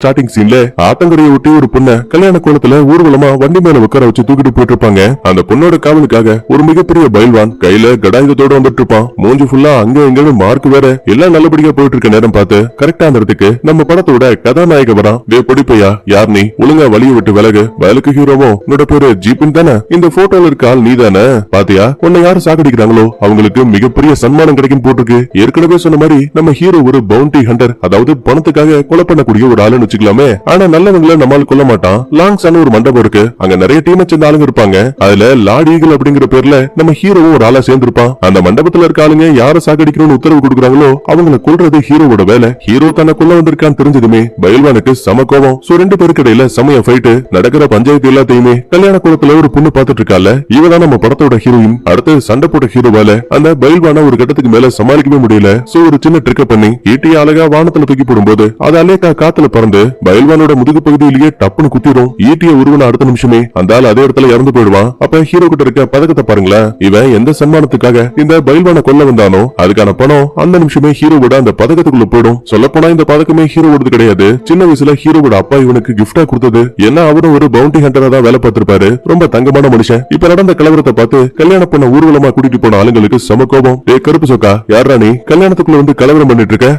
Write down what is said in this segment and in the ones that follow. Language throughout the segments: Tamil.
ஸ்டார்டிங் சீன்ல ஆத்தங்கரையை ஒட்டி ஒரு பொண்ண கல்யாண கோலத்துல ஊர்வலமா வண்டி மேல உட்கார வச்சு தூக்கிட்டு போயிட்டு இருப்பாங்க. அந்த பொண்ணோட காவலுக்காக ஒரு மிகப்பெரிய பயில்வான் கையில கடாயுதத்தோட வந்துட்டு இருப்பான். மூஞ்சி ஃபுல்லா அங்க எங்க மார்க் வேற. எல்லாம் நல்லபடியா போயிட்டு இருக்க நேரம் பார்த்து கரெக்டா அந்த இடத்துக்கு நம்ம படத்தோட கதாநாயக வரான். டே பொடிப்பையா, யார் நீ? ஒழுங்கா வழிய விட்டு விலகு. வயலுக்கு ஹீரோவோ உன்னோட பேரு ஜீப்பின் தானே? இந்த போட்டோல இருக்க ஆள் நீ தானே? பாத்தியா, உன்னை யாரு சாகடிக்கிறாங்களோ அவங்களுக்கு மிகப்பெரிய சன்மானம் கிடைக்கும் போட்டிருக்கு. ஏற்கனவே சொன்ன மாதிரி நம்ம ஹீரோ ஒரு பவுண்டி ஹண்டர், அதாவது பணத்துக்காக கொலை பண்ணக்கூடிய ஒரு ஆளுன்னு வச்சுக்கலாமே. ஆனா நல்லவங்களை நம்மால் கொல்ல மாட்டான். லாங்ஸான ஒரு மண்டபம் இருக்கு. அங்க நிறைய டீமை சேர்ந்த ஆளுங்க இருப்பாங்க. அதுல லார்ட் ஈகிள் அப்படிங்கிற பேர்ல நம்ம ஹீரோவும் ஒரு ஆளா சேர்ந்து இருப்பான். அந்த மண்டபத்துல இருக்க ஆளுங்க யார சாகடிக்கணும்னு உத்தரவு கொடுக்குறாங்களோ அவங்களை கொல்றது ஹீரோவோட வேலை. ஹீரோ தன்னை கொல்ல வந்திருக்கான்னு தெரிஞ்சதுமே பயில்வானுக்கு சம கோவம். சோ ரெண்டு பேருக்கு இடையில சமய ஃபைட் நடக்கிற பஞ்சாயத்து எல்லாத்தையுமே கல்யாண குளத்துல ஒரு பொண்ணு பாத்துட்டு இருக்கால. இவதான் நம்ம படத்தோட ஹீரோயின். அடுத்து சண்டை போட்ட ஹீரோவால அந்த பயில்வான ஒரு கட்டத்துக்கு மேல சமாளிக்கவே முடியல. சோ ஒரு சின்ன ட்ரிக்க பண்ணி ஈட்டிய அழகா வானத்துல தூக்கி போடும்போது அது அலேக்கா காத்துல பறந்து பயில்வானோட முதுகு பகுதியிலேயே டப்புன்னு குத்திரும். ஈட்டிய உருவன அடுத்த நிமிஷமே அந்த ஆள் அதே இடத்துல இறந்து போயிடுவான். அப்ப ஹீரோ கிட்ட இருக்க பதக்கத்தை பாருங்களேன். இவன் எந்த சன்மானத்துக்காக இந்த பயில்வான கொல்ல வந்தானோ அதுக்கான பணம் அந்த நிமிஷமே ஹீரோவோட அந்த பதக்கத்துக்குள்ள போயிடும். சொல்ல போனா இந்த பதக்கமே ஹீரோவோடது கிடையாது. சின்ன வயசுல ஹீரோவோட அப்பா இவனுக்கு கிஃப்டா கொடுத்தது. ஏன்னா அவரும் ஒரு பவுண்டி ஹண்டரா தான் வேலை பார்த்திருப்பாரு. ரொம்ப தங்கமான மனுஷன். இப்ப நடந்த கலவரத்தை பார்த்து கல்யாணம் பண்ண ஊர்வலமா கூட்டிட்டு போன ஆளுங்களுக்கு சம கோபம். டே கருப்பு சொக்கா, யாரா நீ கல்யாணத்துக்குள்ள வந்து கலவரம் பண்ணிட்டு இருக்க?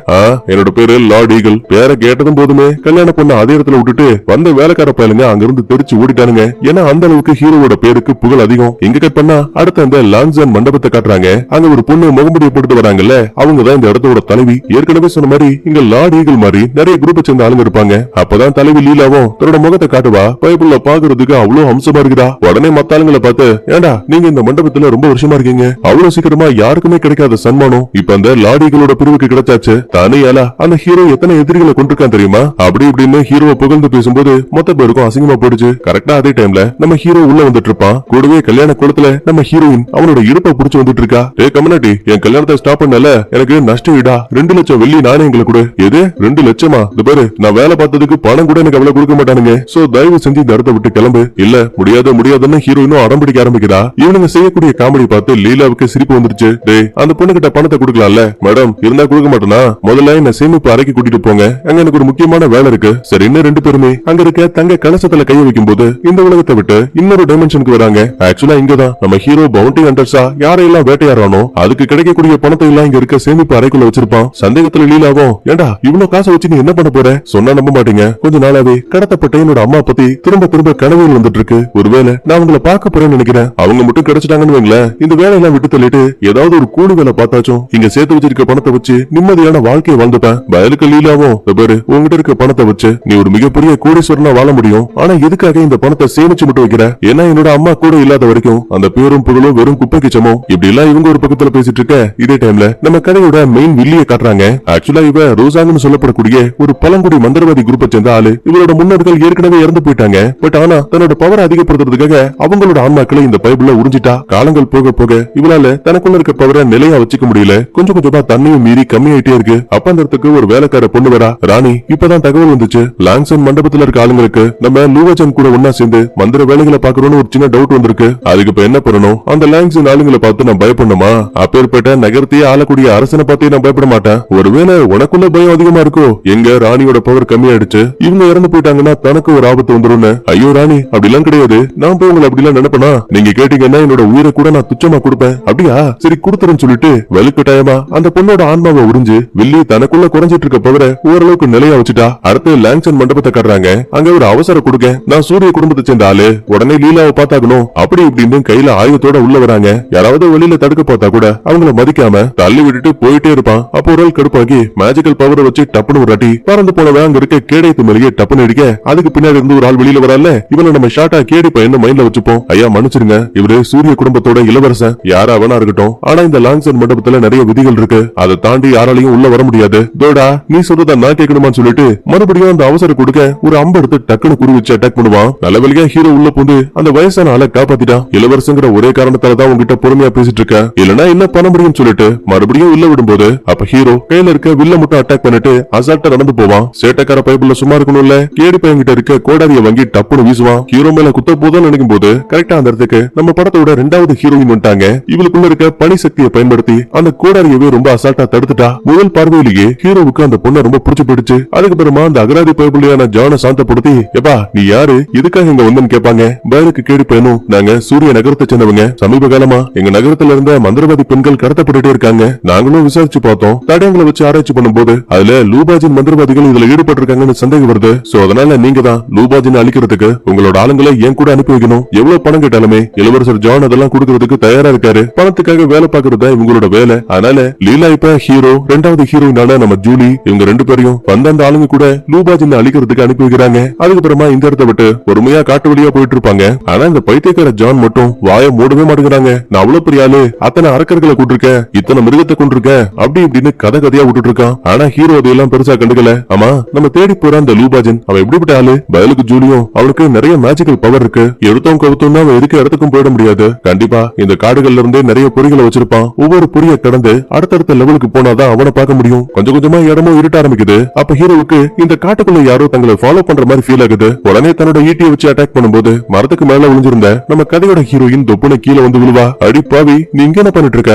என்னோட பேரு லார்ட் ஈகிள். பேரை கேட்டதும் போதுமே கல்யாணம் பண்ண அதே இடத்துல விட்டுட்டு வந்த வேலைக்கார பயலுங்க அங்கிருந்து தெரிச்சு ஓடிட்டானுங்க. ஏன்னா அந்த அளவுக்கு ஹீரோவோட பேருக்கு புகழ் அதிகம். எங்க கட் பண்ணா அடுத்த அந்த லாங்ஸன் மண்டபத்தை காட்டுறாங்க. அங்க ஒரு பொண்ணு முகமுடிய போட்டு வராங்கல்ல, அவங்கதான் இந்த இடத்தோட தலைவி. ஏற்கனவே சொன்ன மாதிரி இங்க லார்ட் ஈகிள் மாதிரி நிறைய குரூப்பை சேர்ந்த ஆளுங்க இருப்பாங்க. அப்பதான் தலைவி லீலாவும் தன்னோட முகத்தை காட்டுவா. பைபிள்ல பாக்குறதுக்கு அவ்வளவு அம்சமா இருக்குதா. உடனே மத்த ஆளுங்களை பார்த்து, ஏண்டா நீங்க இந்த மண்டபத்துல ரொம்ப வருஷமா இருக்கீங்க, அவ்வளவு சீக்கிரமா யாருக்குமே கிடைக்காத சன்மானம் இப்ப அந்த லார்ட் ஈகிளோட பிரிவுக்கு கிடைச்சாச்சு. தனியாலா அந்த ஹீரோ எத்தனை எதிரிகளை கொண்டிருக்கான் தெரியுமா? அப்படி இப்படின்னு ஹீரோவை புகழ்ந்து பேசும்போது மொத்த பேருக்கும் அசிங்கமா போயிடுச்சு. கரெக்டா அதே டைம்ல நம்ம ஹீரோ உள்ள வந்துட்டு இருப்பான். கூடவே கல்யாண குளத்துல நம்ம ஹீரோயின் அவனோட இடுப்பை புடிச்சு வந்துட்டு இருக்கா. ஏ கம்யூனிட்டி, என் கல்யாணத்தை ஸ்டாப் பண்ணல, எனக்கு நஷ்டம் ஈடா 2 லட்சம் வெள்ளி நாணயங்களை கொடு. எது 2 லட்சமா? இது பாரு, நான் வேலை பார்த்ததுக்கு பணம் கூட எனக்கு அவ்வளவு கொடுக்க மாட்டானுங்க. சோ தயவு செஞ்சு இந்த இடத்தை விட்டு கிளம்பு. இல்ல முடியாதுன்னு ஹீரோயினும் அடம் பிடிக்க ஆரம்பிக்கிறா. இவனுங்க செய்யக்கூடிய காமெடி பார்த்து லீலாவுக்கு சிரிப்பு வந்துருச்சு. டே அந்த பொண்ணு கிட்ட பணத்தை கொடுக்கலாம்ல. மேடம் இருந்தா கொடுக்க மாட்டேனா? முதல்ல என்ன சேமிப்பு அறைக்கு கூட்டிட்டு போங்க, அங்க எனக்கு ஒரு முக்கியமான வேலை இருக்கு. சரி, இன்னும் 2 பேருமே அங்க இருக்க தங்க கலசத்துல கை வைக்கும் போது இந்த உலகத்தை விட்டு இன்னொரு டைமென்ஷனுக்கு வராங்க. ஆக்சுவலா இங்கதான் நம்ம ஹீரோ பவுண்டி ஹண்டர்ஸா யாரையெல்லாம் வேட்டையாடுறானோ அதுக்கு கிடைக்கக்கூடிய பணத்தை எல்லாம் இங்க இருக்க சேமிப்பு அறைக்குள்ள வச்சிருப்பான். சந்தேகத்துல லீலாவும், ஏண்டா இவ்வளவு காசை வச்சு நீ என்ன பண்ண போற? சொன்னா நம்ப மாட்டீங்க, கொஞ்ச நாளாவே கடத்தப்பட்ட என்னோட அம்மா பத்தி திரும்ப கனவுகள் வந்துட்டு இருக்கு. ஒருவேளை நான் அவங்கள பார்க்க போறேன்னு நினைக்கிறேன். அவங்க மட்டும் கிடைச்சிட்டாங்கன்னு வைங்களேன், இந்த வேலையெல்லாம் விட்டு தள்ளிட்டு ஏதாவது ஒரு கூலி வேலை பார்த்தாச்சும் இங்க சேர்த்து வச்சிருக்க பணத்தை வச்சு நிம்மதியான வாழ்க்கையை வாழ்ந்துப்பேன். பயலுக்கு லீலாவும், பாரு உங்ககிட்ட இருக்க பணத்தை வச்சு நீ ஒரு மிகப்பெரிய கோடீஸ்வரனா வாழ முடியும். ஆனா எதுக்காக இந்த பணத்தை சேமிச்சு மட்டும் வைக்கிற? ஏன்னா என்னோட அம்மா கூட இல்லாத வரைக்கும் அந்த பேரும் புகழும் வெறும் குப்பைக்கு சமம். இப்படி எல்லாம் இவங்க ஒரு பக்கத்துல பேசிட்டு இருக்க இதே டைம்ல நம்ம கதையோட மெயின் வில்லிய காட்டுறாங்க. ஆக்சுவலா இவ ரோசாங்கன்னு சொல்லப்படக்கூடிய ஒரு பழங்குடி மந்திரவாதி குரூப்பை சேர்ந்த ஆளு. இவரோட முன்னோர்கள் ஏற்கனவே இறந்து போயிட்டாங்க. பட் ஆனா தன்னோட பவரை அதிகப்படுத்துறதுக்காக அவங்களோட ஆன்மாக்களை இந்த பைபிள்ல உறிஞ்சிட்டா. காலங்கள் போக போக இவளால தனக்குள்ள இருக்க பவரை நிலையா வச்சுக்க முடியல. கொஞ்சம் கொஞ்சமா தண்ணியும் மீறி கம்மியாயிட்டே இருக்கு. அப்ப அந்த இடத்துக்கு ஒரு வேலைக்கார பொண்ணு வரா. ராணி, இப்பதான் தகவல் வந்துச்சு, லாங்ஸன் மண்டபத்துல இருக்க ஆளுங்களுக்கு நம்ம லூவஜன் கூட ஒன்னா சேர்ந்து மந்திர வேலைகளை பாக்குறோம்னு ஒரு சின்ன டவுட் வந்திருக்கு. அதுக்கு இப்ப என்ன பண்ணணும்? அந்த லாங்ஸன் ஆளுங்களை பார்த்து நான் பயப்படணுமா? அப்பேற்பட்ட நகரத்தையே ஆளக்கூடிய அரசனை பார்த்து நான் பயப்பட மாட்டேன். ஒருவேளை உனக்குள்ள பயம் அதிகமா இருக்கோ? எங்க ராணியோட பவர் கம்மியாயிடுச்சு, இவங்க இறந்து போயிட்டாங்கன்னா தனக்கு ஒரு ஆபத்து வந்துரும். ஐயோ ராணி, அப்படிலாம் கிடையாது, நான் போய் உங்களை அப்படிலாம் நினைப்பனா? நீங்க கேட்டீங்கன்னா என்னோட உயிரை கூட நான் துச்சமா கொடுப்பேன். அப்படியா? சரி கொடுத்துருன்னு சொல்லிட்டு வலுக்கட்டாயமா அந்த பொண்ணோட ஆன்மாவை உறிஞ்சு வில்லி தனக்குள்ள குறைஞ்சிட்டு இருக்க பவரை ஓரளவுக்கு நிலையா வச்சுட்டா. அடுத்து லாங்ஸன் மண்டபத்தை காட்டுறாங்க. அங்க ஒரு அவசர கொடுக்க, நான் சூரிய குடும்பத்தை சேர்ந்த ஆளு, உடனே லீலாவை பார்த்தாகணும் அப்படி இப்படின்னு கையில ஆயுதத்தோட உள்ள வராங்க. யாராவது வெளியில தடுக்க பார்த்தா கூட அவங்கள மதிக்காம தள்ளி விட்டுட்டு போயிட்டே இருப்பான். அப்போ ஒரு கடுப்பாகி மேஜிக்கல் பவரை வச்சு டப்புனு ஒரு அடி பறந்து போனவன் அங்க இருக்க கேடயத்து மேலேயே டப்புனு அடிக்க, அதுக்கு பின்னாடி இருந்து ஒரு ஆள் வெளியில வரல. இவனை நம்ம ஷார்ட்டா கேடி பையன் மைண்ட்ல வச்சுப்போம். ஐயா மன்னிச்சிருங்க, இவரு சூரிய குடும்பத்தோட இளவரசன், யாராவனா இருக்கட்டும். ஆனா இந்த லாங்ஸன் மண்டபத்துல நிறைய விதிகள் இருக்கு, அதை தாண்டி யாராலையும் உள்ள வர முடியாது. தோடா நீ சொல்றத நான் கேட்கணுமான்னு சொல்லிட்டு மறுபடியும் அந்த அவசர கொடுக்க ஒரு அம்பு எடுத்து டக்குனு குறி வச்சு அட்டாக் பண்ணுவான். நல்லவழியா ஹீரோ உள்ள போந்து அந்த வயசான ஆளை காப்பாத்திட்டான். இளவரசங்கிற ஒரே காரணத்தாலதான் உங்ககிட்ட பொறுமையா பேசிட்டு இருக்க, இல்லனா என்ன பண்ண முடியும்னு சொல்லிட்டு மறுபடியும் உள்ள விடும்போது அப்ப ஹீரோ கையில இருக்க வில்ல மட்டும் அட்டாக் பண்ணிட்டு அசால்ட்டா நடந்து போவான். சேட்டக்கார பைபிள்ல சும்மா இருக்கணும்ல, கேடி பையன் கிட்ட இருக்க கோடாரிய வாங்கி டப்புனு வீசுவான். ஹீரோ மேல குத்த போதும் நினைக்கும் போது கரெக்டா அந்த இடத்துக்கு நம்ம படத்தோட 2வது ஹீரோயின் வந்துட்டாங்க. இவளுக்குள்ள இருக்க பனி சக்தியை பயன்படுத்தி அந்த கோடாரியவே ரொம்ப அசால்ட்டா தடுத்துட்டா. முதல் பார்வையிலேயே ஹீரோவுக்கு அந்த பொண்ணை ரொம்ப பிடிச்சு போயிடுச்சு. அதுக்கப்புறமா அந்த அகராதி பயபுள்ளியான ஜான சாந்தப்படுத்தி, எப்பா நீ யாரு, இதுக்காக இங்க வந்தன்னு கேட்பாங்க. பயலுக்கு கேடி பயனும், நாங்க சூரிய நகரத்தை சேர்ந்தவங்க. சமீப காலமா எங்க நகரத்துல இருந்த மந்திரவாதி பெண்கள் கடத்தப்பட்டு இருக்காங்க. நாங்களும் விசாரிச்சு பார்த்தோம். தடயங்களை வச்சு ஆராய்ச்சி பண்ணும்போது அதுல லூபாஜின் மந்திரவாதிகள் இதுல ஈடுபட்டு இருக்காங்கன்னு சந்தேகம் வருது. சோ அதனால நீங்க தான் லூபாஜின் அழிக்கிறதுக்கு உங்களோட ஆளுங்களை என் கூட அனுப்பி வைக்கணும். எவ்வளவு பணம் கேட்டாலுமே இளவரசர் ஜான் அதெல்லாம் கொடுக்கறதுக்கு தயாரா இருக்காரு. பணத்துக்காக வேலை பாக்குறதா இவங்களோட வேலை. அதனால லீலா இப்ப ஹீரோ, ரெண்டாவது ஹீரோயினான நம்ம ஜூலி, இவங்க ரெண்டு பேரையும் வந்த அந்த ஆளுங்க கூட லூபாஜின் அழிக்கிறதுக்கு அனுப்பி வைக்கிறாங்க. அதுக்கப்புறமா இந்த இடத்த விட்டு பொறுமையா காட்டு வழியா போயிட்டு இருப்பாங்க. ஆனா இந்த பைத்தியக்கார ஜான் மட்டும் வாயை மூடவே மாட்டேங்கிறாங்க. நான் அவ்வளவு பெரிய ஆளு, அத்தனை அரக்கர்களை கூட்டிருக்கேன், இத்தனை மிருகத்தை கொண்டிருக்கேன், அப்படி இப்படின்னு கதை கதையா விட்டுட்டு இருக்கான். ஆனா ஹீரோ அதையெல்லாம் பெருசா கண்டுக்கல. ஆமா நம்ம தேடி போற அந்த லூபாஜன் அவன் எப்படிப்பட்ட ஆளு? பயலுக்கு ஜூலியும் அவனுக்கு நிறைய மேஜிக்கல் பவர் இருக்கு. எடுத்தோம் கவுத்தோம்னா அவன் இருக்க இடத்துக்கும் போயிட முடியாது. கண்டிப்பா இந்த காடுகள்ல இருந்தே நிறைய பொறிகளை வச்சிருப்பான். ஒவ்வொரு பொறியை கடந்து அடுத்தடுத்த லெவலுக்கு போனாதான் அவனை பார்க்க முடியும். கொஞ்சம் கொஞ்சமா இடமும் இருட்ட ஆரம்பிக்குது. அப்ப ஹீரோவுக்கு இந்த காட்டுக்குள்ள யாரோ தங்களை ஃபாலோ பண்ற மாதிரி ஃபீல் ஆகுது. உடனே தன்னோட ஈட்டியை வச்சு அட்டாக் பண்ணும்போது மரத்துக்கு மேல விழுந்திருந்த நம்ம கதையோட ஹீரோயின் தொப்புன கீழே வந்து விழுவா. அடி பாவி, நீ இங்க என்ன பண்ணிட்டு இருக்க?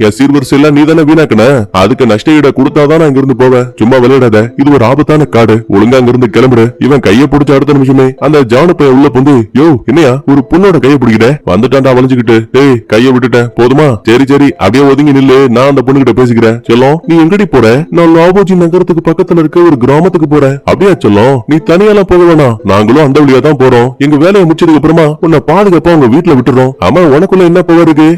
என் சீர்வரிசை எல்லாம் நீ தானே வீணாக்குன, அதுக்கு நஷ்ட ஈட கொடுத்தாதான் நான் இங்க இருந்து போவேன். சும்மா விளையாடாத, இது ஒரு ஆபத்தான காடு, ஒழுங்கா அங்க இருந்து கிளம்புற. இவன் கைய பிடிச்ச அடுத்த நிமிஷமே அந்த ஜானு பையன் உள்ள புந்து, யோ என்னையா ஒரு பொண்ணோட கைய பிடிக்கிட்ட, வந்துட்டான்டா வளைஞ்சுக்கிட்டு. டேய் கைய விட்டுட்டேன் போதுமா? சரி சரி அப்படியே ஒதுங்கி நில்லு, நான் அந்த பொண்ணு கிட்ட பேசிக்கிறேன். சொல்லும் நீ எங்கடி போற? நான் லாபோஜி நகரத்துக்கு பக்கத்துல இருக்க ஒரு கிராமத்துக்கு போறேன். அப்படியா சொல்லும்? நீ தனியாலாம் போக வேணாம், நாங்களும் அந்த வழியா தான் போறோம். எங்க வேலையை முடிச்சதுக்கு அப்புறமா உன்னை பாதுகாப்பா உங்க வீட்டுல விட்டுறோம். ஆமா உனக்குள்ள என்ன பவர் இருக்கு?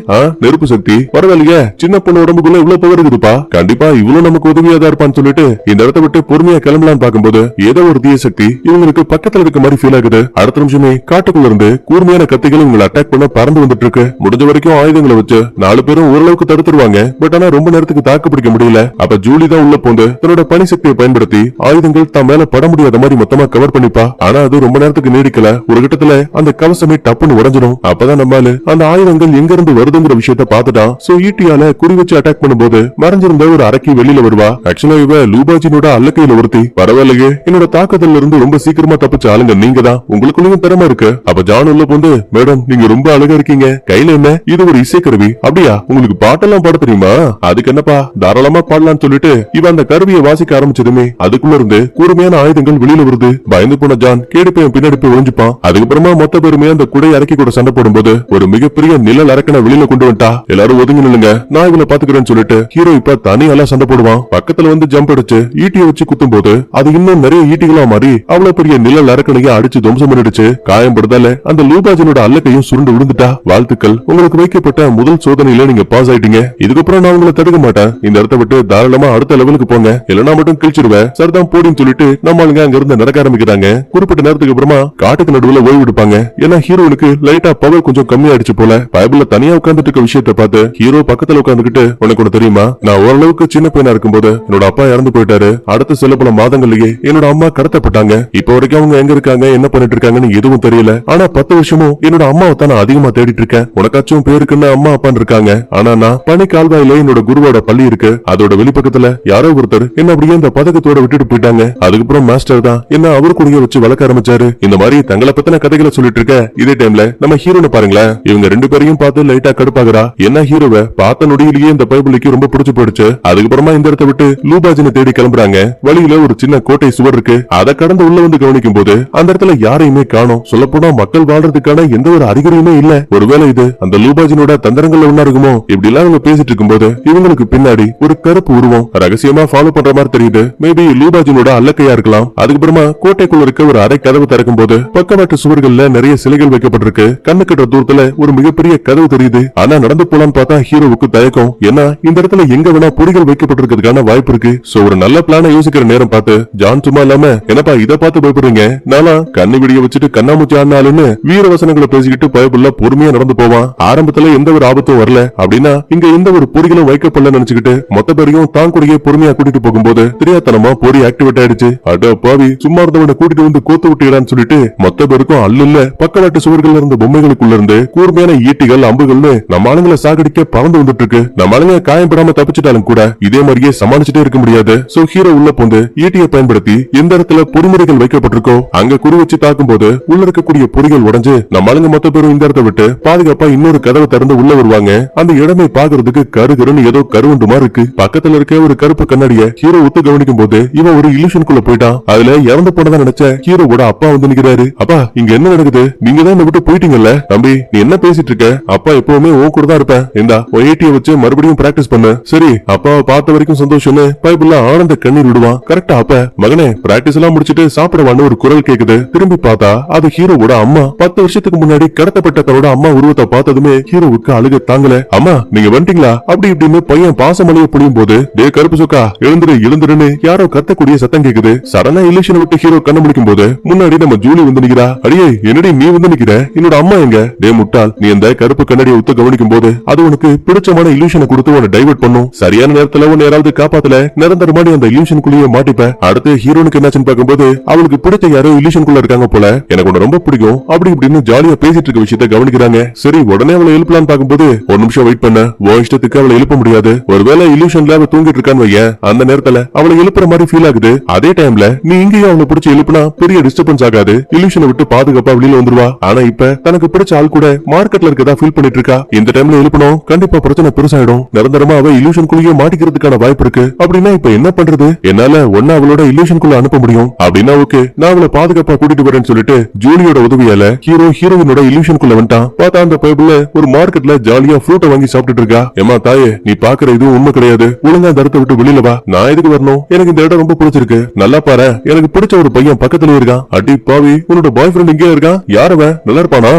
நெருப்பு சக்தி. பரவாயில்லையே, சின்ன பொண்ணு உடம்புக்குள்ள இவ்வளவு பவர் இருக்குதுப்பா. கண்டிப்பா இவ்வளவு நமக்கு உதவியா தான் இருப்பான்னு சொல்லிட்டு இந்த இடத்த விட்டு பொறுமையா கிளம்பலான்னு பாக்கும்போது ஏதோ ஒரு தீய சக்தி இவங்களுக்கு பக்கத்துல இருக்க மாதிரி ஃபீல் ஆகுது. அடுத்த நிமிஷமே காட்டுக்குள்ள இருந்து கூர்மையான கத்திகள் இவங்களை அட்டாக் பண்ண பறந்து வந்துட்டு இருக்கு. முடிஞ்ச வரைக்கும் ஆயுதங்களை வச்சு 4 பேரும் ஓரளவுக்கு தடுத்துருவாங்க. பட் ஆனா ரொம்ப நேரத்துக்கு தாக்கு பிடிக்க முடியல. அப்ப ஜூலி தான் உள்ள போந்து தன்னோட பனி சக்தியை பயன்படுத்தி ஆயுதங்கள் தான் மேல பட முடியாத மாதிரி மொத்தமா கவர் பண்ணிப்பா. ஆனா அது ரொம்ப நேரத்துக்கு நீடிக்கல. ஒரு கட்டத்துல அந்த கவசமே டப்புன்னு உடைஞ்சிடும். அப்பதான் நம்மால அந்த ஆயுதங்கள் எங்க இருந்து வருதுங்கிற விஷயத்த பாத்துட்டான். சோ ஈட்டியால குறி வச்சு அட்டாக் பண்ணும்போது மறைஞ்சிருந்த ஒரு அரக்கி வெளியில வருவா. ஆக்சுவலா இவ லூபாஜினோட அல்லக்கையில ஒருத்தி. பரவாயில்லையே, என்னோட தாக்குதல்ல இருந்து ரொம்ப சீக்கிரமா தப்பிச்ச ஆளுங்க நீங்க தான், உங்களுக்குள்ளயும் திறமை இருக்கு. அப்ப ஜான் உள்ள போந்து, மேடம் நீங்க ரொம்ப அழகா இருக்கீங்க, கையில என்ன? இது ஒரு இசைக்கருவி. அப்படியா, உங்களுக்கு பாட்டெல்லாம் பாட தெரியுமா? அதுக்கு என்னப்பா, தாராளமா பாடலாம்னு சொல்லிட்டு இவ அந்த கருவியை வாசிக்க ஆரம்பிச்சதுமே அதுக்குள்ள இருந்து கூர்மையான ஆயுதங்கள் வெளியில வருது. பயந்து போன ஜான் கேடிப்பையும் பின்னாடி போய் ஒளிஞ்சுப்பான். அதுக்கப்புறமா மொத்த பேருமே அந்த குடை அரக்கி கூட சண்டை போடும்போது ஒரு மிகப்பெரிய நிழல் அரக்கனை வெளியில கொண்டு வந்துட்டா. எல்லாரும் ஒதுங்கி நில்லுங்க, நான் இவளை பாத்துக்கிறேன்னு சொல்லிட்டு ஹீரோ இப்ப தனியால சண்டை போடுவான். பக்கத்துல வந்து ஜம்ப் அடிச்சு ஈட்டியை வச்சு குத்தும் போது அது இன்னும் நிறைய ஈட்டிகளா மாறி அவ்வளவு பெரிய நிழல் அரக்கனைய அடிச்சு துவம்சம் பண்ணிடுச்சு. காயம்படுதால அந்த லூபாஜனோட அல்லக்கையும் சுருண்டு விழுந்துட்டா. வாழ்த்துக்கள், உங்களுக்கு வைக்கப்பட்ட முதல் சோதனையில நீங்க பாஸ் ஆயிட்டீங்க. இதுக்கப்புறம் நான் உங்களை தடுக்க மாட்டேன். இந்த இடத்த விட்டு தாராளமா அடுத்த லெவலுக்கு போங்க, இல்லனா மட்டும் கிழிச்சிருவேன். சரிதான் போடின்னு சொல்லிட்டு நம்ம ஆளுங்க அங்க இருந்து நடக்க ஆரம்பிக்கிறாங்க. குறிப்பிட்ட நேரத்துக்கு அப்புறமா காட்டுக்கு நடுவுல ஓய்வு எடுப்பாங்க. ஏன்னா ஹீரோனுக்கு லைட்டா பவர் கொஞ்சம் கம்மியாயிடுச்சு போல. பைபிள்ல தனியா உட்கார்ந்துட்டு இருக்க விஷயத்த பார்த்து ஹீரோ பக்கத்துல உட்கார்ந்துகிட்டு, உனக்கு ஒண்ணு தெரியுமா, நான் ஓரளவுக்கு சின்ன பையனா இருக்கும்போது என்னோட அப்பா இறந்து போயிட்டாரு. அடுத்த சில பல மாதங்கள்லயே என்னோட அம்மா கடத்தப்பட்டாங்க. இப்ப வரைக்கும் அவங்க எங்க இருக்காங்க, என்ன பண்ணிட்டு இருக்காங்கன்னு எதுவும் தெரியல. ஆனா 10 வருஷமும் என்னோட அம்மாவை தான் நான் அதிகமா தேடிட்டு இருக்கேன். உனக்காச்சும் பேருக்குன்னு அம்மா அப்பான்னு இருக்காங்க. ஆனா நான் பனி கால்வாயில என்னோட குருவோட பள்ளி இருக்கு. அதோட வெளிப்பக்கத்துல யாரோ ஒருத்தர் என்ன அப்படியே இந்த பதக்கத்தோட விட்டுட்டு போயிட்டாங்க. அதுக்கப்புறம் மாஸ்டர் தான் என்ன அவரு கூடயே வச்சு வளர்க்க ஆரம்பிச்சாரு. இந்த மாதிரி தங்களை பத்தின கதைகளை சொல்லிட்டு இருக்க இதே டைம்ல நம்ம ஹீரோனை பாருங்களேன். இவங்க 2 பேரையும் பார்த்து லைட்டா கடுப்பாகிறா. என்ன ஹீரோவை பார்த்த நொடியிலேயே இந்த பைபிளுக்கு ரொம்ப பிடிச்சு போயிடுச்சு. அதுக்கப்புறமா இந்த இடத்தை விட்டு லூபாஜினை தேடி கிளம்புறாங்க. வழியில ஒரு சின்ன கோட்டை சுவர் இருக்கு. அதை கடந்து உள்ள வந்து கவனிக்கும் போது அந்த இடத்துல யாரையுமே காணோம். சொல்லப்போனா மக்கள் வாழ்றதுக்கான எந்த ஒரு அறிகுறியுமே இல்ல. ஒருவேளை இது அந்த லூபாஜினோட தந்திரங்கள்ல ஒண்ணா இருக்குமோ? இப்படி எல்லாம் இவங்க பேசிட்டு இருக்கும்போது இவங்களுக்கு பின்னாடி ஒரு கருப்பு உருவம் ரகசியமா ஃபாலோ பண்ற மாதிரி தெரியுது. மேபி லூபாஜினோட அல்லக்கையா இருக்கலாம். அதுக்கப்புறமா கோட்டைக்குள்ள இருக்க ஒரு அறை கதவு திறக்கும் போது பக்கவாட்டு சுவர்கள்ல நிறைய சிலைகள் வைக்கப்பட்டிருக்கு. கண்ணு கட்டுற தூரத்துல ஒரு மிகப்பெரிய கதவு தெரியுது. ஆனா நடந்து போலான்னு பார்த்தா ஹீரோவுக்கு தயக்கம். ஏன்னா இந்த இடத்துல எங்க வேணா பொறிகள் வைக்கப்பட்டிருக்கிறதுக்கான வாய்ப்பு இருக்கு. சோ ஒரு நல்ல பிளான யோசிக்கிற நேரம் பார்த்து ஜான் சும்மா இல்லாம, என்னப்பா இதை பார்த்து பயப்படுறீங்க, நானா கண்ணு விடிய வச்சுட்டு கண்ணாமூச்சி ஆனாலுன்னு வீர வசனங்களை பேசிக்கிட்டு பயப்புள்ள பொறுமையா நடந்து போவான். ஆரம்பத்துல எந்த ஒரு ஆபத்தும் வரல அப்படின்னா இங்க எந்த ஒரு பொறிகளும் வைக்கப்படல நினைச்சுக்கிட்டு மொத்த பேரையும் தான் கூடயே பொறுமையா கூட்டிட்டு போகும்போது தெரியாதனமா பொறி ஆக்டிவேட் ஆயிடுச்சு. அட பாவி, சும்மா இருந்தவனை கூட்டிட்டு வந்து கோத்து விட்டுடான்னு சொல்லிட்டு மொத்த பேருக்கும் அல்ல பக்கவாட்டு சுவர்கள் இருந்த பொம்மைகளுக்குள்ள இருந்து கூர்மையான ஈட்டிகள் அம்புகள்னு நம்ம ஆளுங்களை சாகடிக்க பறந்து வந்துட்டு இருக்கு. நம்ம ஆளுங்க காயப்படாம தப்பிச்சிட்டாலும் கூட இதே மாதிரியே சமாளிச்சுட்டே இருக்க முடியாது. சோ ஹீரோ உள்ள போந்து ஈட்டியை பயன்படுத்தி எந்த இடத்துல பொறிமுறைகள் வைக்கப்பட்டிருக்கோ அங்க குறி வச்சு தாக்கும் போது உள்ள இருக்கக்கூடிய பொறிகள் உடைஞ்சு நம்ம ஆளுங்க மொத்த பேரும் இந்த இடத்தை விட்டு பாதுகாப்பா இன்னொரு கதவை திறந்து உள்ள வருவாங்க. அந்த இடமே பாக்குறதுக்கு கருகருன்னு ஏதோ கருவண்டு மாதிரி இருக்கு. பக்கத்துல இருக்க ஒரு கருப்பு கண்ணாடிய ஹீரோ ஒத்து கவனிக்கும் போது இவன் ஒரு இல்யூஷனுக்குள்ள போயிட்டான். அதுல இறந்து போனதா நினைச்ச ஹீரோவோட அப்பா வந்து நிக்கிறாரு. அப்பா இங்க என்ன நடக்குது? நீங்க தான் என்ன விட்டு போயிட்டீங்கல்ல? தம்பி நீ என்ன பேசிட்டு இருக்க? அப்பா எப்பவுமே உன் கூட தான் இருப்பேன். இந்தா ஏடியை வச்சு மறுபடியும் பிராக்டிஸ் பண்ணு. சரி அப்பாவை பார்த்த வரைக்கும் சந்தோஷம்னு பைபிள்ல ஆனந்த கண்ணீர் விடுவான். கரெக்டா அப்ப மகனே பிராக்டிஸ் எல்லாம் முடிச்சிட்டு சாப்பிடவான்னு ஒரு குரல் கேக்குது. திரும்பி பார்த்தா அது ஹீரோவோட அம்மா. 10 வருஷத்துக்கு முன்னாடி கடத்தப்பட்ட தன்னோட அம்மா உருவத்தை பார்த்ததுமே ஹீரோவுக்கு அழுக தாங்கல. அம்மா நீங்க வந்துட்டீங்களா? அப்படி இப்படின்னு பையன் பாசமலைய புடியும் போது டே கருப்பு சொக்கா எழுந்துருன்னு யாரோ கத்தக்கூடிய சத்தம் கேக்குது. சடனா இல்யூஷனை விட்டு ஹீரோ கண்ண முடிக்கும் போது முன்னாடி நம்ம ஜூலி வந்து நிக்கிறா. அடியே என்னடி நீ வந்து நிக்கிற? என்னோட அம்மா எங்க? டே முட்டாள், நீ அந்த கருப்பு கண்ணாடியை உத்து கவனிக்கும் போது அது உனக்கு பிடிச்சமான இல்யூஷனை கொடுத்து உன்னை டைவர்ட் பண்ணும். சரியான நேரத்துல உன்னை யாராவது காப்பாத்தல நிரந்தரமாடி அந்த இல்யூஷனுக்குள்ளேயே மாட்டிப்ப. அடுத்து ஹீரோனுக்கு என்னாச்சுன்னு பார்க்கும்போது அவளுக்கு பிடிச்ச யாரோ இல்யூஷனுக்குள்ள இருக்காங்க போல. எனக்கு உன்னை ரொம்ப பிடிக்கும் அப்படி இப்படின்னு ஜாலியா பேசிட்டு இருக்க விஷயத்த கவனிக்கிறாங்க. சரி உடனே அவளை எழுப்பலான்னு பார்க்கும்போது ஒரு நிமிஷம் வெயிட் பண்ண. உன் இஷ்டத்துக்கு அவளை எழுப்ப முடியாது. ஒருவேளை இல்யூஷன்ல அவ தூங்கிட்டு இருக்கான்னு வைய, அந்த நேரத்துல அவளை எழுப்புற மாதிரி ஃபீல் ஆகுது. அதே டைம்ல நீ இங்கேயும் அவளை பிடிச்சி எழுப்புனா பெரிய டிஸ்டர்பன்ஸ் ஆகாது. இல்யூஷனை விட்டு பாதுகாப்பா வெளியில வந்துருவா. ஆனா இப்ப தனக்கு பிடிச்ச ஆள் கூட மார்க்கெட்ல இருக்கதா ஃபீல் பண்ணிட்டு இருக்கா. இந்த டைம்ல எழுப்பணும் கண்டிப்பா பிரச்சனை பெருசாயிடும். நிரந்தரமா அவ இல்யூஷனுக்குள்ளேயே மாட்டிக்கிறதுக்கான வாய்ப்பு இருக்கு. அப்படின்னா இப்ப என்ன பண்றது? என்னால ஒன்னு அவளோட இல்யூஷனுக்குள்ள அனுப்ப முடியும். அப்படின்னா ஓகே நான் அவளை பாதுகாப்பா கூட்டிட்டு வரேன்னு சொல்லிட்டு ஜூலியோட உதவியால ஹீரோயினோட இல்யூஷனுக்குள்ள வந்துட்டான். பார்த்தா அந்த பைபிள்ல ஒரு மார்க்கெட்ல ஜாலியா ஃப்ரூட்டை வாங்கி சாப்பிட்டுட்டு இருக்கா. ஏமா தாயே நீ பாக்குற இது உண்மை கிடையாது. ஒழுங்கா அந்த இடத்தை விட்டு வெளியில வா. நான் எதுக்கு வரணும்? எனக்கு இந்த இடம் ரொம்ப பிடிச்சிருக்கு. நல்லா பாரு எனக்கு பிடிச்ச ஒரு பையன் பக்கத்துல இருக்கான். அடி பாவி உன்னோட பாய் ஃப்ரெண்ட் இங்கே இருக்கான். யாரவன்? நல்லா இருப்பானா?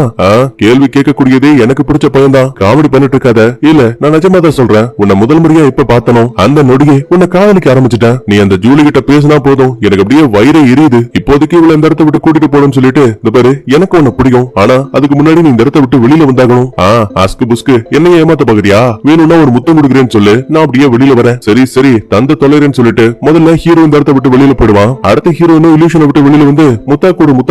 கேள்வி கேட்கக்கூடியதே எனக்கு பிடிச்ச பையன் தான். காமெடி பண்ணிட்டு இருக்காத. இல்ல நான் நிஜமா தான் சொல்றேன். உன்னை முதல் முறையா இப்ப பார்த்தனோ அந்த நொடியே உன்னை காதலிக்க ஆரம்பிச்சுட்டேன். நீ அந்த ஜூலி கிட்ட பேசினா போதும் எனக்கு அப்படியே வயிறே எரியுது. இப்போதைக்கு இவள இந்த இடத்தை விட்டு கூட்டிட்டு போகணும்னு சொல்லிட்டு இந்த பாரு எனக்கு உன்னை பிடிக்கும். ஆனா அதுக்கு முன்னாடி நீ இந்த இடத்தை விட்டு வெளியில வந்தாகணும். அஸ்கு புஸ்கு என்னைய ஏமாத்த பாக்குறியா? வேணும்னா ஒரு முத்தம் கொடுக்குறேன்னு சொல்லு. நான் அப்படியே வெளியில வரேன். சரி சரி தந்த தொலைறேன்னு சொல்லிட்டு முதல்ல ஹீரோ இந்த இடத்தை விட்டு வெளியில போயிடுவான். அடுத்த ஹீரோனும் இல்யூஷனை விட்டு வெளியில வந்து முத்தா